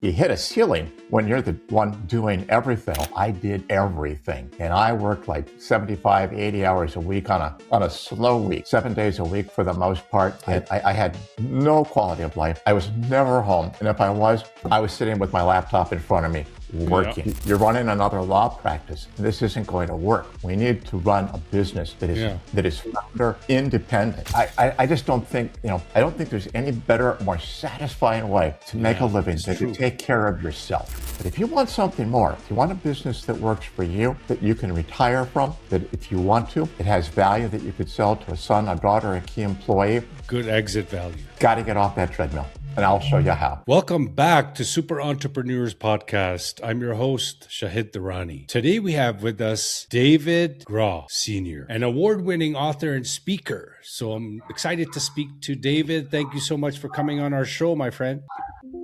You hit a ceiling when you're the one doing everything. I did everything. And I worked like 75, 80 hours a week on a slow week, 7 days a week for the most part. And I had no quality of life. I was never home. And if I was sitting with my laptop in front of me working. Yeah. You're running another law practice. This isn't going to work. We need to run a business that is founder independent. I just don't think, I don't think there's any better, more satisfying way to make a living than to take care of yourself. But if you want something more, if you want a business that works for you, that you can retire from, that if you want to, it has value that you could sell to a son, a daughter, a key employee. Good exit value. Got to get off that treadmill. And I'll show you how. Welcome back to Super Entrepreneurs Podcast. I'm your host, Shahid Durrani. Today we have with us David Grau Sr., an award-winning author and speaker. So I'm excited to speak to David. Thank you so much for coming on our show, my friend.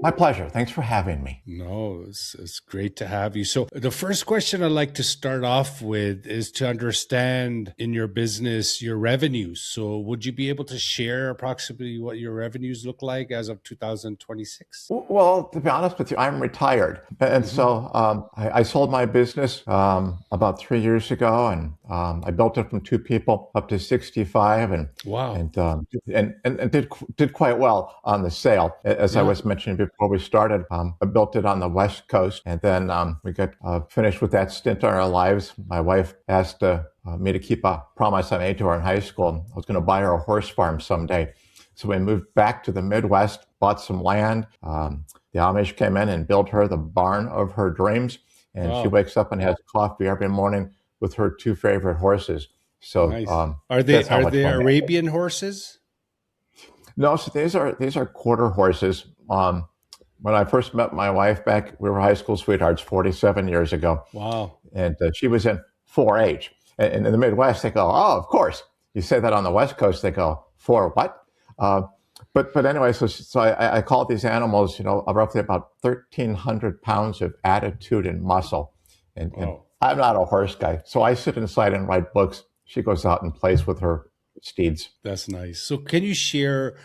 My pleasure. Thanks for having me. No, it's great to have you. So the first question I'd like to start off with is to understand in your business, your revenues. So would you be able to share approximately what your revenues look like as of 2026? Well, to be honest with you, I'm retired. And so I sold my business about 3 years ago, and I built it from 2 people up to 65 and wow. and did quite well on the sale. As I was mentioning before we started, I built it on the West Coast, and then we got finished with that stint in our lives. My wife asked me to keep a promise I made to her in high school. I was going to buy her a horse farm someday. So we moved back to the Midwest, bought some land. The Amish came in and built her the barn of her dreams. And she wakes up and has coffee every morning with her 2 favorite horses. So nice. Are they Arabian horses? No, so these are quarter horses. When I first met my wife back, we were high school sweethearts 47 years ago. Wow. And she was in 4-H. And in the Midwest, they go, oh, of course. You say that on the West Coast, they go, for what? But anyway, so I call these animals, roughly about 1,300 pounds of attitude and muscle. And I'm not a horse guy, so I sit inside and write books. She goes out and plays with her steeds. That's nice. So can you share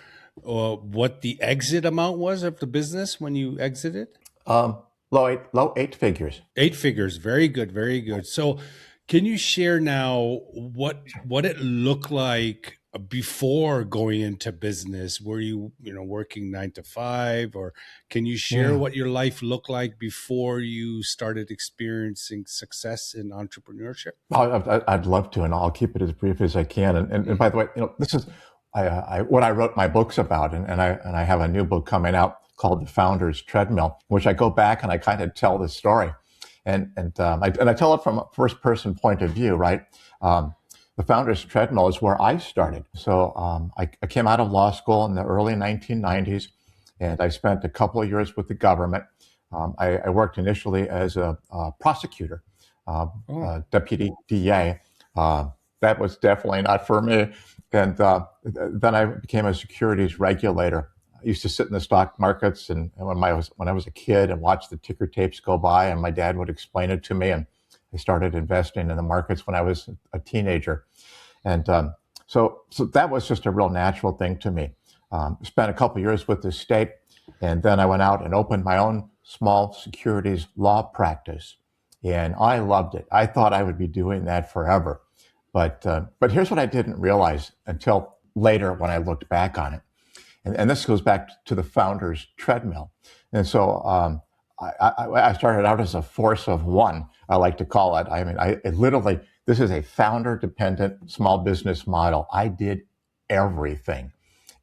what the exit amount was of the business when you exited? Low 8 figures. 8 figures. Very good. Very good. So can you share now what it looked like before going into business? Were you working 9 to 5, or can you share what your life looked like before you started experiencing success in entrepreneurship? I'd love to, and I'll keep it as brief as I can. And by the way, this is what I wrote my books about, and I have a new book coming out called The Founder's Treadmill, which I go back and I kind of tell the story, and I tell it from a first person point of view, right? The Founder's Treadmill is where I started. So I came out of law school in the early 1990s, and I spent a couple of years with the government. I worked initially as a prosecutor, deputy DA. That was definitely not for me. And then I became a securities regulator. I used to sit in the stock markets, and when I was a kid, and watch the ticker tapes go by, and my dad would explain it to me. And I started investing in the markets when I was a teenager. And so that was just a real natural thing to me. Spent a couple of years with the state, and then I went out and opened my own small securities law practice. And I loved it. I thought I would be doing that forever. But here's what I didn't realize until later when I looked back on it. And this goes back to the Founder's Treadmill. And so I started out as a force of one, I like to call it. I mean, this is a founder-dependent small business model. I did everything.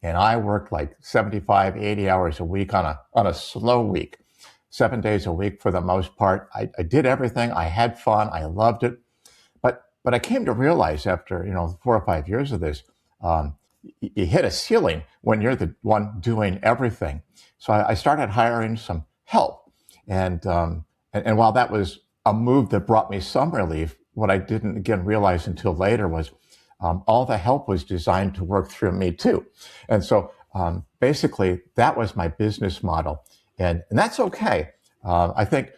And I worked like 75, 80 hours a week on a slow week, 7 days a week for the most part. I did everything. I had fun. I loved it. But I came to realize after 4 or 5 years of this, you hit a ceiling when you're the one doing everything. So I started hiring some help, and while that was a move that brought me some relief, what I didn't again realize until later was all the help was designed to work through me too. And so basically that was my business model, and that's okay. I think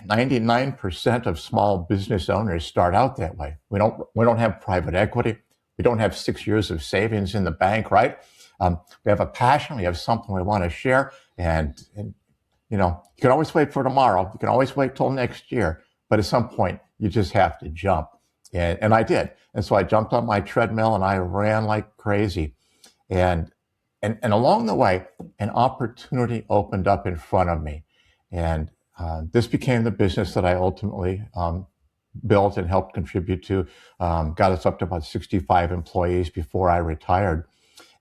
99% of small business owners start out that way. We don't have private equity. We don't have 6 years of savings in the bank, right? We have a passion. We have something we want to share, and You can always wait for tomorrow. You can always wait till next year. But at some point, you just have to jump. And I did. And so I jumped on my treadmill and I ran like crazy. And and along the way, an opportunity opened up in front of me. And this became the business that I ultimately built and helped contribute to. Got us up to about 65 employees before I retired.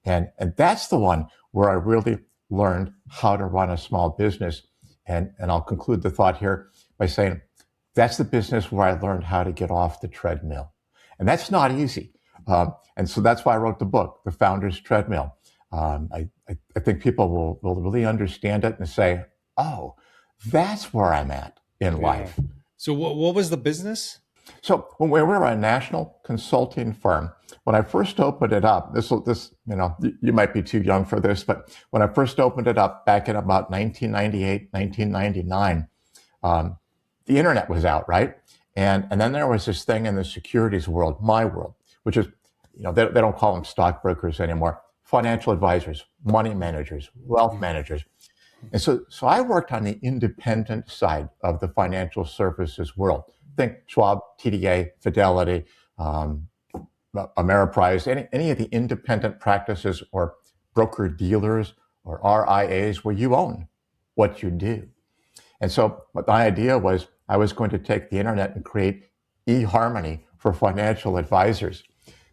And that's the one where I really learned how to run a small business. And I'll conclude the thought here by saying that's the business where I learned how to get off the treadmill. And that's not easy. And so that's why I wrote the book, The Founder's Treadmill. I think people will really understand it and say, oh, that's where I'm at in life. So what was the business? So when we were a national consulting firm, when I first opened it up, you might be too young for this, but when I first opened it up back in about 1998, 1999, the internet was out, right? And then there was this thing in the securities world, my world, which is, they don't call them stockbrokers anymore, financial advisors, money managers, wealth managers. And so I worked on the independent side of the financial services world. Think Schwab, TDA, Fidelity, Ameriprise, any of the independent practices or broker dealers or RIAs where you own what you do. And so my idea was I was going to take the internet and create eHarmony for financial advisors.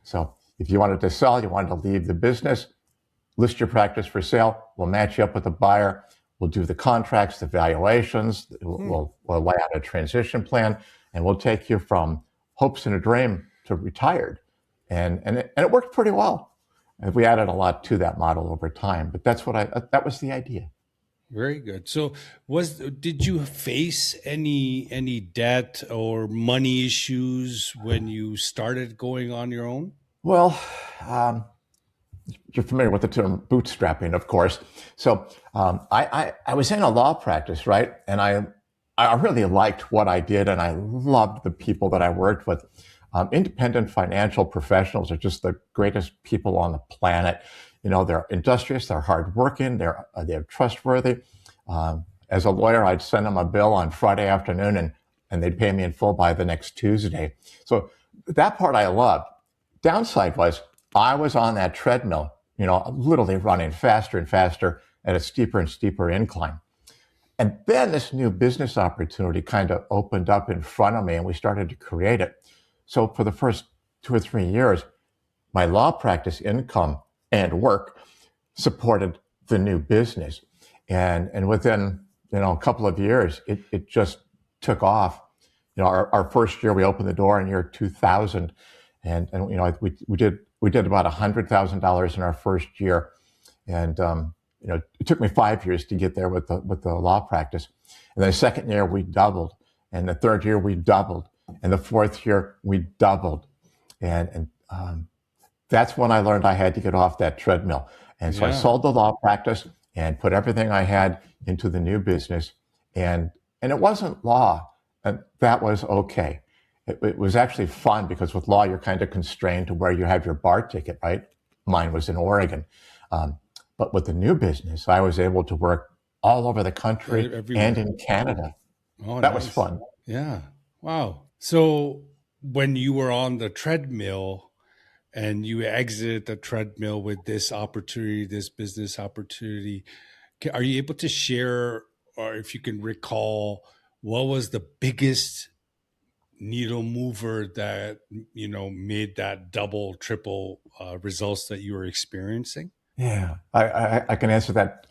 So if you wanted to sell, you wanted to leave the business, list your practice for sale, we'll match you up with a buyer, we'll do the contracts, the valuations, we'll lay out a transition plan, and we'll take you from hopes and a dream to retired. And it worked pretty well. And we added a lot to that model over time, but that was the idea. Very good. So did you face any debt or money issues when you started going on your own? Well, you're familiar with the term bootstrapping, of course. So I was in a law practice, right? And I really liked what I did, and I loved the people that I worked with. Independent financial professionals are just the greatest people on the planet. They're industrious, they're hardworking, they're trustworthy. As a lawyer, I'd send them a bill on Friday afternoon, and they'd pay me in full by the next Tuesday. So that part I loved. Downside was I was on that treadmill, literally running faster and faster at a steeper and steeper incline. And then this new business opportunity kind of opened up in front of me, and we started to create it. So for the first 2 or 3 years, my law practice income and work supported the new business. And within, a couple of years, it just took off. Our first year, we opened the door in year 2000. And we did about $100,000 in our first year. And, it took me 5 years to get there with the law practice. And then the second year, we doubled. And the third year, we doubled. And the fourth year, we doubled. And that's when I learned I had to get off that treadmill. And so I sold the law practice and put everything I had into the new business. And it wasn't law, and that was okay. It was actually fun because with law, you're kind of constrained to where you have your bar ticket, right? Mine was in Oregon. But with the new business, I was able to work all over the country and in Canada. Oh, that was fun. Yeah. Wow. So when you were on the treadmill and you exited the treadmill with this opportunity, this business opportunity, are you able to share, or if you can recall, what was the biggest needle mover that, made that double, triple results that you were experiencing? Yeah, I can answer that.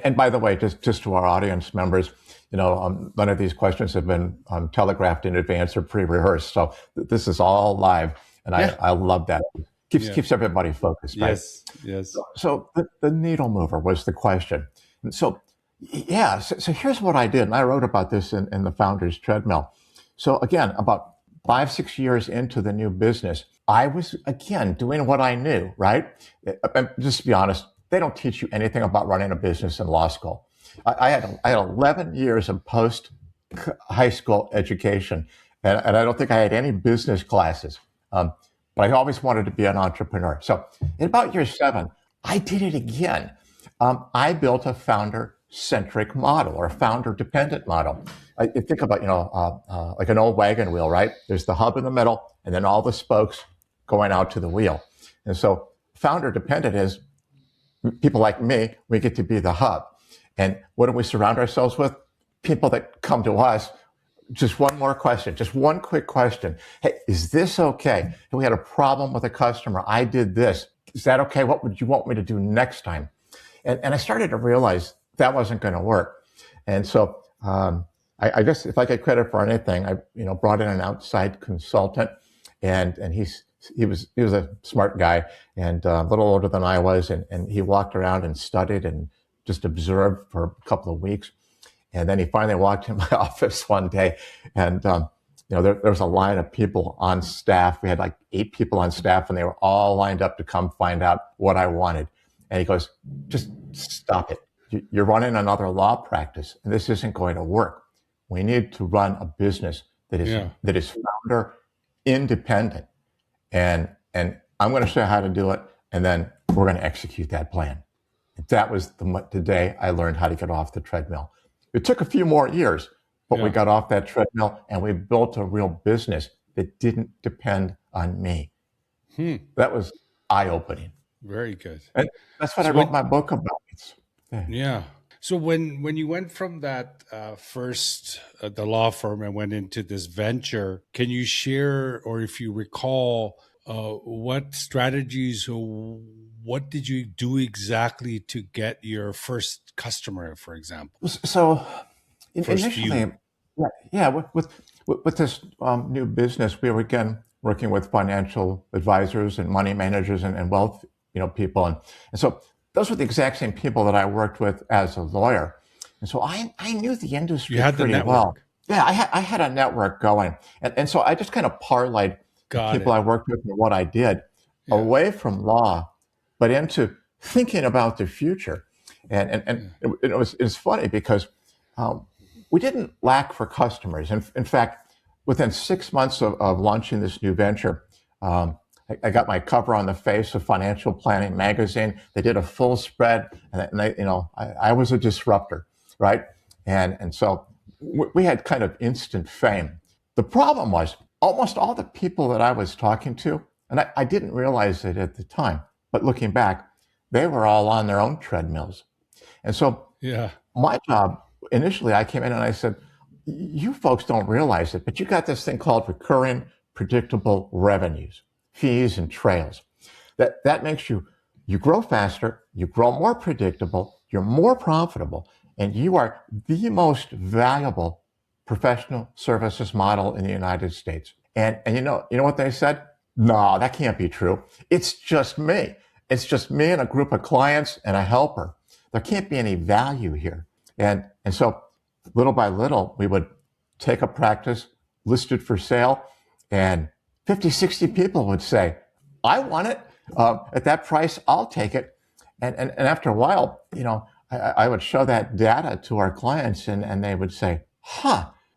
And by the way, just to our audience members, none of these questions have been telegraphed in advance or pre-rehearsed. So this is all live, and I love that. Keeps everybody focused, right? Yes. So the needle mover was the question. And so here's what I did, and I wrote about this in the Founder's Treadmill. So again, about 5-6 years into the new business, I was, again, doing what I knew, right? And just to be honest, they don't teach you anything about running a business in law school. I had 11 years of post-high school education, and I don't think I had any business classes. But I always wanted to be an entrepreneur. So in about year 7, I did it again. I built a Founder centric model or a founder dependent model. I think about, like an old wagon wheel, right? There's the hub in the middle and then all the spokes going out to the wheel. And so founder dependent is people like me, we get to be the hub. And what do we surround ourselves with? People that come to us. Just one more question, just one quick question. Hey, is this okay? We had a problem with a customer. I did this. Is that okay? What would you want me to do next time? And I started to realize that wasn't going to work. And so I guess if I get credit for anything, I brought in an outside consultant, and he was a smart guy and a little older than I was, and he walked around and studied and just observed for a couple of weeks. And then he finally walked in my office one day, and there was a line of people on staff. We had like 8 people on staff, and they were all lined up to come find out what I wanted. And he goes, "Just stop it. You're running another law practice, and this isn't going to work. We need to run a business that is founder independent, and I'm going to show you how to do it, and then we're going to execute that plan." That was the day I learned how to get off the treadmill. It took a few more years, but we got off that treadmill and we built a real business that didn't depend on me. That was eye-opening. Very good. And that's what I wrote my book about. Yeah. So when you went from that first the law firm and went into this venture, can you share, or if you recall, what strategies or what did you do exactly to get your first customer, for example? So initially, with this new business, we were again working with financial advisors and money managers and wealth people, and so those were the exact same people that I worked with as a lawyer, and so I knew the industry pretty well. Yeah, I had a network going, and so I just kind of parlayed the people I worked with and what I did away from law, but into thinking about the future. And it's funny because we didn't lack for customers. In fact, within 6 months of launching this new venture, I got my cover on the face of Financial Planning magazine. They did a full spread, and I was a disruptor, right? And so we had kind of instant fame. The problem was almost all the people that I was talking to, and I didn't realize it at the time, but looking back, they were all on their own treadmills. And so my job, initially I came in and I said, you folks don't realize it, but you got this thing called recurring predictable revenues, fees and trails. That makes you grow faster, you grow more predictable, you're more profitable, and you are the most valuable professional services model in the United States. And you know what they said? No, that can't be true. It's just me. It's just me and a group of clients and a helper. There can't be any value here. And so little by little, we would take a practice, list it for sale, and 50, 60 people would say, I want it. At that price, I'll take it. And after a while, I would show that data to our clients and they would say,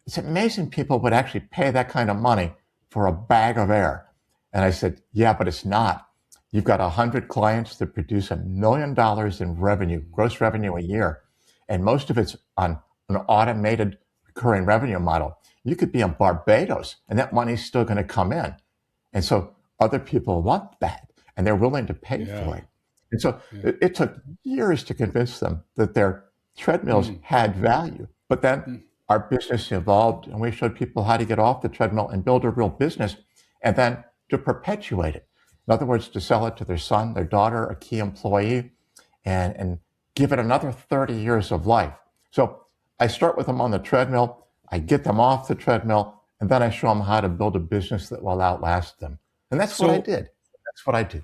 it's amazing people would actually pay that kind of money for a bag of air. And I said, yeah, but it's not. You've got 100 clients that produce $1 million in revenue, gross revenue a year. And most of it's on an automated recurring revenue model. You could be in Barbados and that money's still going to come in. And so other people want that and they're willing to pay for it. And so it took years to convince them that their treadmills had value. But then our business evolved and we showed people how to get off the treadmill and build a real business and then to perpetuate it. In other words, to sell it to their son, their daughter, a key employee, and give it another 30 years of life. So I start with them on the treadmill, I get them off the treadmill, and then I show them how to build a business that will outlast them. And that's what I did. That's what I do.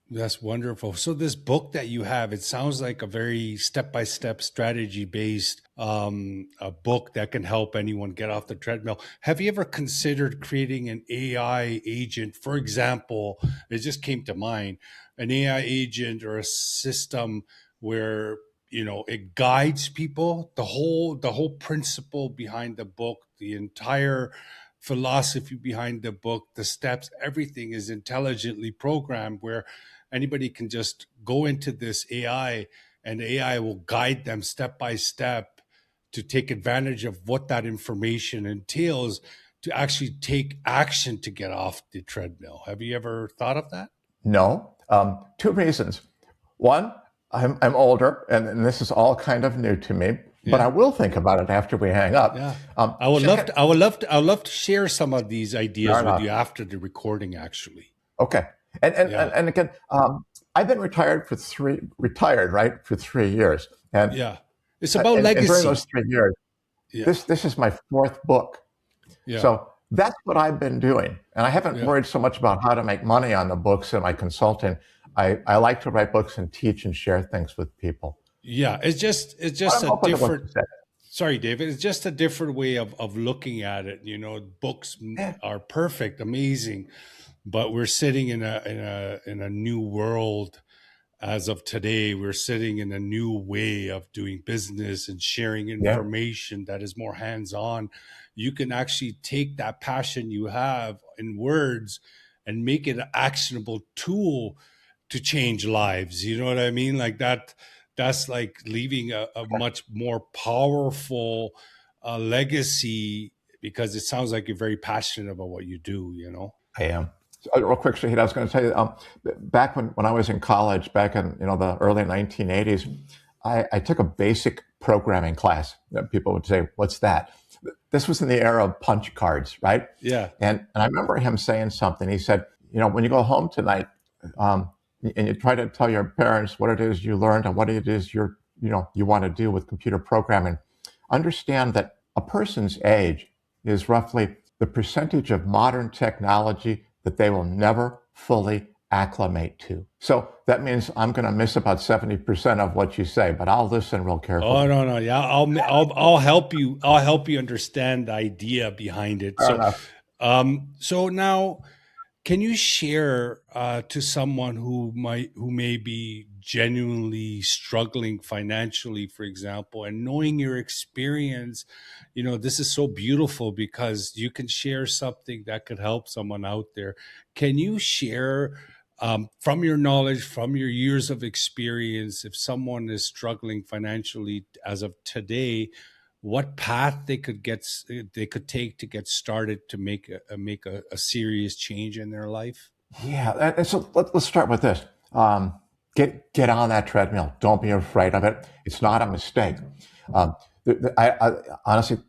That's wonderful. So this book that you have, it sounds like a very step-by-step strategy-based a book that can help anyone get off the treadmill. Have you ever considered creating an AI agent? For example, it just came to mind, an AI agent or a system where it guides people. The whole principle behind the book, the entire philosophy behind the book, the steps, everything is intelligently programmed where anybody can just go into this AI and AI will guide them step by step to take advantage of what that information entails to actually take action to get off the treadmill. Have you ever thought of that? No. Two reasons. One, I'm older, and this is all kind of new to me. But I will think about it after we hang up. Yeah, I would love to share some of these ideas with you after the recording. Actually, okay. And again, I've been retired for 3 years, and yeah, it's about legacy. And during those 3 years, this is my 4th book. Yeah. So that's what I've been doing, and I haven't worried so much about how to make money on the books and my consulting. I like to write books and teach and share things with people. Yeah, it's just a different. Sorry, David. It's just a different way of looking at it. You know, books are perfect, amazing, but we're sitting in a new world as of today. We're sitting in a new way of doing business and sharing information that is more hands-on. You can actually take that passion you have in words and make it an actionable tool to change lives. You know what I mean? Like that. That's like leaving a much more powerful legacy, because it sounds like you're very passionate about what you do, you know? I am. Real quick, Shahid, I was going to tell you, back when I was in college, back in the early 1980s, I took a basic programming class. People would say, what's that? This was in the era of punch cards, right? Yeah. And I remember him saying something. He said, when you go home tonight, and you try to tell your parents what it is you learned and what it is you want to do with computer programming, understand that a person's age is roughly the percentage of modern technology that they will never fully acclimate to. So that means I'm going to miss about 70% of what you say, but I'll listen real carefully. Oh, no. Yeah. I'll help you. I'll help you understand the idea behind it. So now, can you share to someone who may be genuinely struggling financially, for example, and knowing your experience, this is so beautiful because you can share something that could help someone out there. Can you share from your knowledge, from your years of experience, if someone is struggling financially as of today, what path they could take to get started to make a serious change in their life? Yeah, and so let's start with this. Get on that treadmill. Don't be afraid of it. It's not a mistake. I honestly,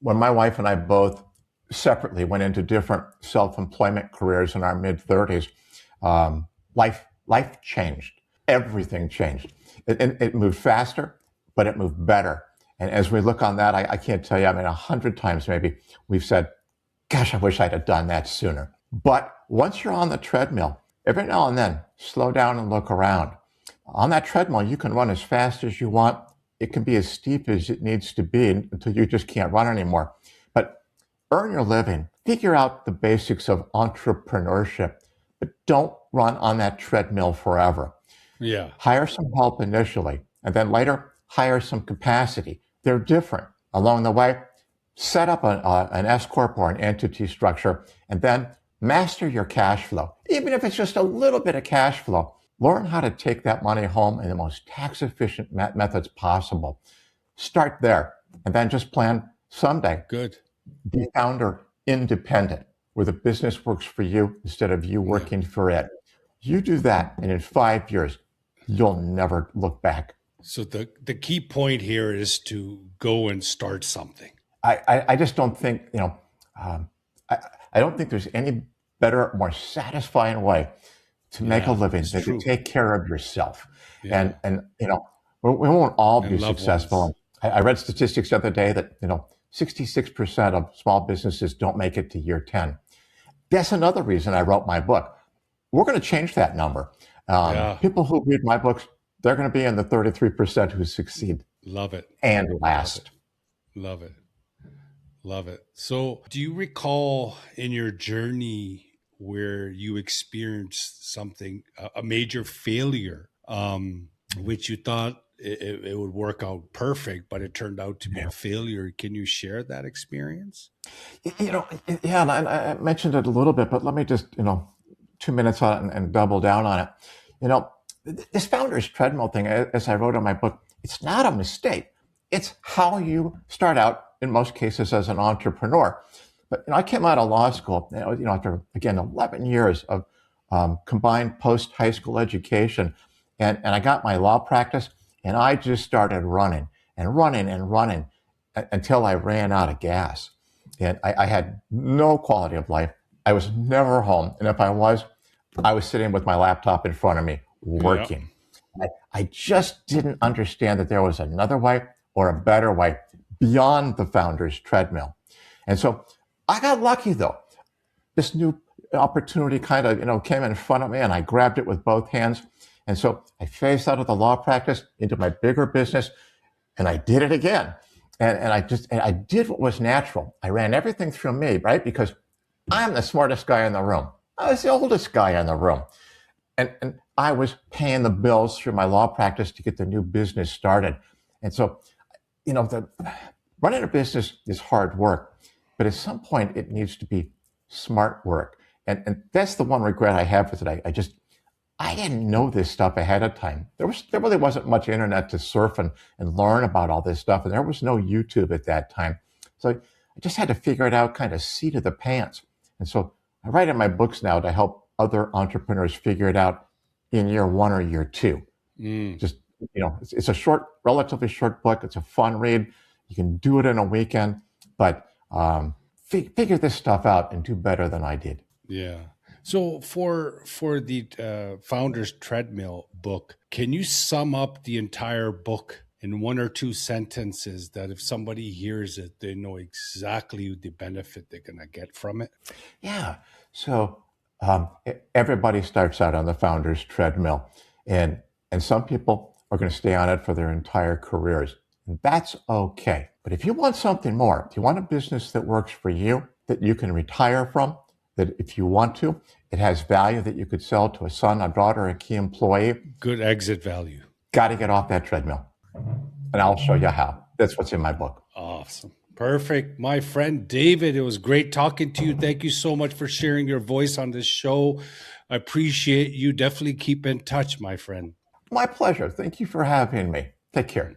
when my wife and I both separately went into different self-employment careers in our mid-30s, life changed. Everything changed. It moved faster, but it moved better. And as we look on that, I can't tell you, 100 times maybe we've said, gosh, I wish I'd have done that sooner. But once you're on the treadmill, every now and then, slow down and look around. On that treadmill, you can run as fast as you want. It can be as steep as it needs to be until you just can't run anymore. But earn your living. Figure out the basics of entrepreneurship. But don't run on that treadmill forever. Yeah. Hire some help initially, and then later, hire some capacity. They're different. Along the way, set up an S-corp or an entity structure, and then master your cash flow. Even if it's just a little bit of cash flow, learn how to take that money home in the most tax-efficient methods possible. Start there, and then just plan someday. Good. Be founder independent, where the business works for you instead of you working for it. You do that, and in 5 years, you'll never look back. So the key point here is to go and start something. I just don't think, I don't think there's any better, more satisfying way to make a living than to take care of yourself. Yeah. And we won't all be successful. I read statistics the other day that, 66% of small businesses don't make it to year 10. That's another reason I wrote my book. We're going to change that number. People who read my books, they're going to be in the 33% who succeed. Love it. And last. Love it. Love it. So do you recall in your journey where you experienced something, a major failure, which you thought it would work out perfect, but it turned out to be a failure? Can you share that experience? And I mentioned it a little bit, but let me just, 2 minutes on it and double down on it. this founder's treadmill thing, as I wrote in my book, it's not a mistake. It's how you start out in most cases as an entrepreneur. But I came out of law school, after again 11 years of combined post-high school education, and I got my law practice, and I just started running and running and running until I ran out of gas, and I had no quality of life. I was never home, and if I was sitting with my laptop in front of me working. Yep. I just didn't understand that there was another way or a better way beyond the founder's treadmill. And so I got lucky, though. This new opportunity kind of, came in front of me, and I grabbed it with both hands. And so I phased out of the law practice into my bigger business, and I did it again. And I did what was natural. I ran everything through me, right? Because I'm the smartest guy in the room. I was the oldest guy in the room. And I was paying the bills through my law practice to get the new business started. And so, running a business is hard work, but at some point it needs to be smart work. And that's the one regret I have with it. I didn't know this stuff ahead of time. There really wasn't much internet to surf and learn about all this stuff. And there was no YouTube at that time. So I just had to figure it out kind of seat of the pants. And so I write in my books now to help other entrepreneurs figure it out in year 1 or year 2. Just, it's a relatively short book. It's a fun read. You can do it in a weekend, but figure this stuff out and do better than I did. Yeah. So for the Founder's Treadmill book, can you sum up the entire book in 1 or 2 sentences that if somebody hears it, they know exactly the benefit they're going to get from it? Yeah. So everybody starts out on the Founder's Treadmill, and some people are going to stay on it for their entire careers. And that's okay. But if you want something more, if you want a business that works for you, that you can retire from, that if you want to, it has value that you could sell to a son, a daughter, a key employee. Good exit value. Got to get off that treadmill. And I'll show you how. That's what's in my book. Awesome. Perfect. My friend David, it was great talking to you. Thank you so much for sharing your voice on this show. I appreciate you. Definitely keep in touch, my friend. My pleasure. Thank you for having me. Take care.